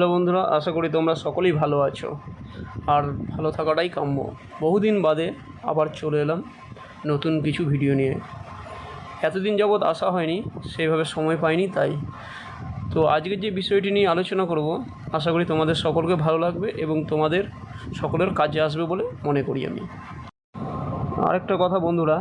Hello বন্ধুরা, আশা করি তোমরা সকলেই ভালো আছো আর ভালো থাকাটাই কাম্য। বহুদিন বাদে আবার চলে এলাম নতুন কিছু ভিডিও নিয়ে। এতদিন যাবৎ আসা হয়নি, সেইভাবে সময় পাইনি, তাই তো আজকের যে বিষয়টি নিয়ে আলোচনা করব আশা করি তোমাদের সকলকে ভালো লাগবে এবং তোমাদের সকলের কাজে আসবে বলে মনে করি আমি। আরেকটা কথা বন্ধুরা,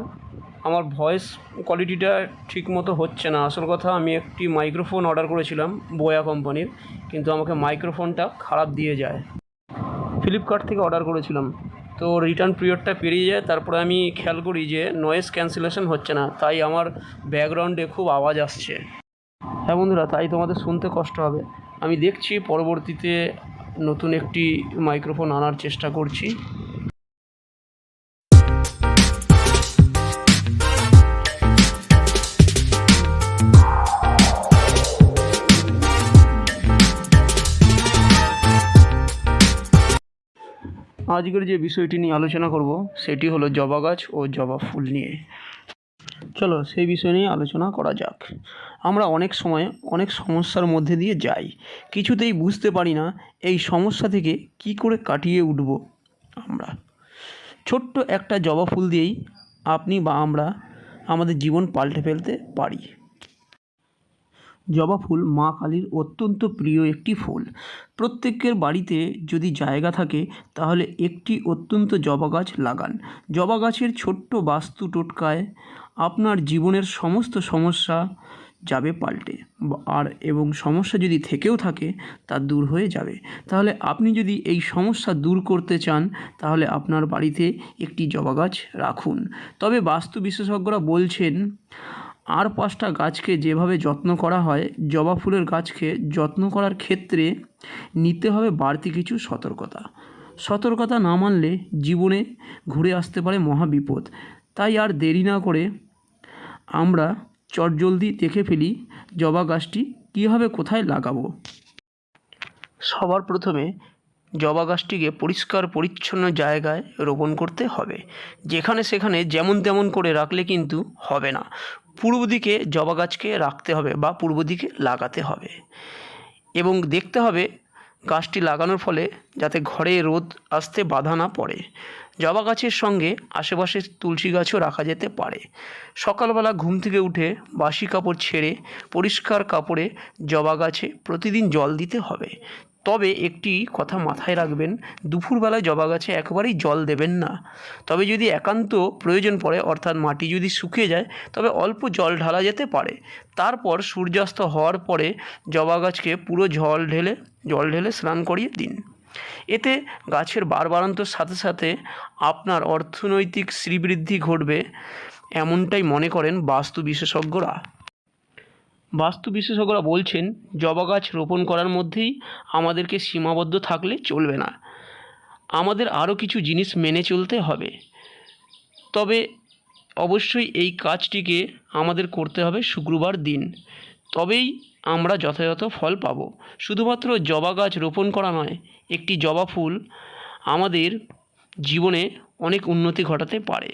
আমার ভয়েস কোয়ালিটিটা ঠিক মতো হচ্ছে না। আসল কথা, আমি একটি মাইক্রোফোন অর্ডার করেছিলাম বোয়া কোম্পানির, কিন্তু আমাকে মাইক্রোফোনটা খারাপ দিয়ে যায়। ফ্লিপকার্ট থেকে অর্ডার করেছিলাম, তো রিটার্ন পিরিয়ডটা পেরিয়ে যায়, তারপরে আমি খেয়াল করি যে নয়েজ ক্যান্সেলেশন হচ্ছে না, তাই আমার ব্যাকগ্রাউন্ডে খুব আওয়াজ আসছে। হ্যাঁ বন্ধুরা, তাই তোমাদের শুনতে কষ্ট হবে। আমি দেখছি পরবর্তীতে নতুন একটি মাইক্রোফোন আনার চেষ্টা করছি। আজকের যে বিষয়টি নিয়ে আলোচনা করব সেটি হলো জবা গাছ ও জবা ফুল নিয়ে। চলো সেই বিষয় নিয়ে আলোচনা করা যাক। আমরা অনেক সময় অনেক সমস্যার মধ্যে দিয়ে যাই, কিছুতেই বুঝতে পারি না এই সমস্যা থেকে কি করে কাটিয়ে উঠব। আমরা ছোট্ট একটা জবা ফুল দিয়েই আপনি বা আমরা আমাদের জীবন পাল্টে ফেলতে পারি। জবা ফুল মা কালীর অত্যন্ত প্রিয় একটি ফুল। প্রত্যেকের বাড়িতে যদি জায়গা থাকে তাহলে একটি অত্যন্ত জবা গাছ লাগান। জবা গাছের ছোট্ট বাস্তু টোটকায় আপনার জীবনের সমস্ত সমস্যা যাবে পাল্টে, এবং সমস্যা যদি থেকেও থাকে তা দূর হয়ে যাবে। তাহলে আপনি যদি এই সমস্যা দূর করতে চান তাহলে আপনার বাড়িতে একটি জবা গাছ রাখুন। তবে বাস্তু বিশেষজ্ঞরা বলছেন, আর 5টা গাছকে যেভাবে যত্ন করা হয়, জবা ফুলের গাছকে যত্ন করার ক্ষেত্রে নিতে হবে বাড়তি কিছু সতর্কতা না মানলে জীবনে ঘুরে আসতে পারে মহাবিপদ। তাই আর দেরি না করে আমরা চটজলদি দেখে ফেলি জবা গাছটি কীভাবে কোথায় লাগাবো। সবার প্রথমে জবা গাছটিকে পরিষ্কার পরিচ্ছন্ন জায়গায় রোপণ করতে হবে। যেখানে সেখানে যেমন তেমন করে রাখলে কিন্তু হবে না। পূর্ব দিকে জবা গাছকে রাখতে হবে বা পূর্ব দিকে লাগাতে হবে, এবং দেখতে হবে গাছটি লাগানোর ফলে যাতে ঘরে রোদ আসতে বাধা না পড়ে। জবা গাছের সঙ্গে আশেপাশে তুলসী গাছও রাখা যেতে পারে। সকালবেলা ঘুম থেকে উঠে বাসি কাপড় ছেড়ে পরিষ্কার কাপড়ে জবা গাছে প্রতিদিন জল দিতে হবে। তবে একটি কথা মাথায় রাখবেন, দুপুরবেলায় জবা গাছে একেবারেই জল দেবেন না। তবে যদি একান্ত প্রয়োজন পড়ে, অর্থাৎ মাটি যদি শুকিয়ে যায়, তবে অল্প জল ঢালা যেতে পারে। তারপর সূর্যাস্ত হওয়ার পরে জবা গাছকে পুরো জল ঢেলে স্নান করিয়ে দিন। এতে গাছের বাড়বাড়ন্তর সাথে সাথে আপনার অর্থনৈতিক শ্রীবৃদ্ধি ঘটবে, এমনটাই মনে করেন বাস্তু বিশেষজ্ঞরা বলছেন, জবা গাছ রোপণ করার মধ্যেই আমাদেরকে সীমাবদ্ধ থাকলে চলবে না, আমাদের আরও কিছু জিনিস মেনে চলতে হবে। তবে অবশ্যই এই কাজটিকে আমাদের করতে হবে শুক্রবার দিন, তবেই আমরা যথাযথ ফল পাব। শুধুমাত্র জবা গাছ রোপণ করা নয়, একটি জবা ফুল আমাদের জীবনে অনেক উন্নতি ঘটাতে পারে।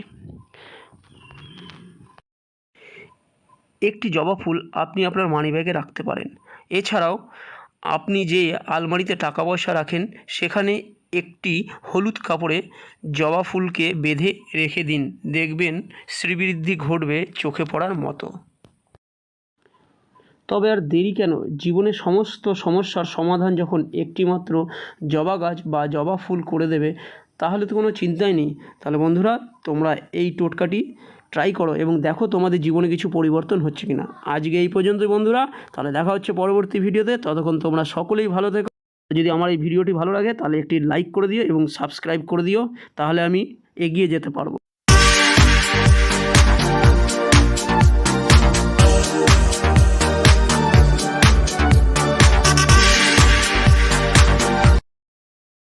একটি জবা ফুল আপনি আপনার মানিব্যাগে রাখতে পারেন। এছাড়াও আপনি যে আলমারিতে টাকা পয়সা রাখেন সেখানে একটি হলুদ কাপড়ে জবা ফুলকে বেঁধে রেখে দিন, দেখবেন শ্রীবৃদ্ধি ঘটবে চোখে পড়ার মতো। তবে আর দেরি কেন? জীবনের সমস্ত সমস্যার সমাধান যখন একটিমাত্র জবা গাছ বা জবা ফুল করে দেবে, তাহলে তো কোনো চিন্তাই নেই। তাহলে বন্ধুরা, তোমরা এই টোটকাটি ট্রাই করো এবং দেখো তোমাদের জীবনে কিছু পরিবর্তন হচ্ছে কিনা। আজকে এই পর্যন্তই বন্ধুরা, তাহলে দেখা হচ্ছে পরবর্তী ভিডিওতে। ততক্ষণ তোমরা সকলেই ভালো থেকো। যদি আমার এই ভিডিওটি ভালো লাগে তাহলে একটি লাইক করে দিও এবং সাবস্ক্রাইব করে দিও, তাহলে আমি এগিয়ে যেতে পারবো।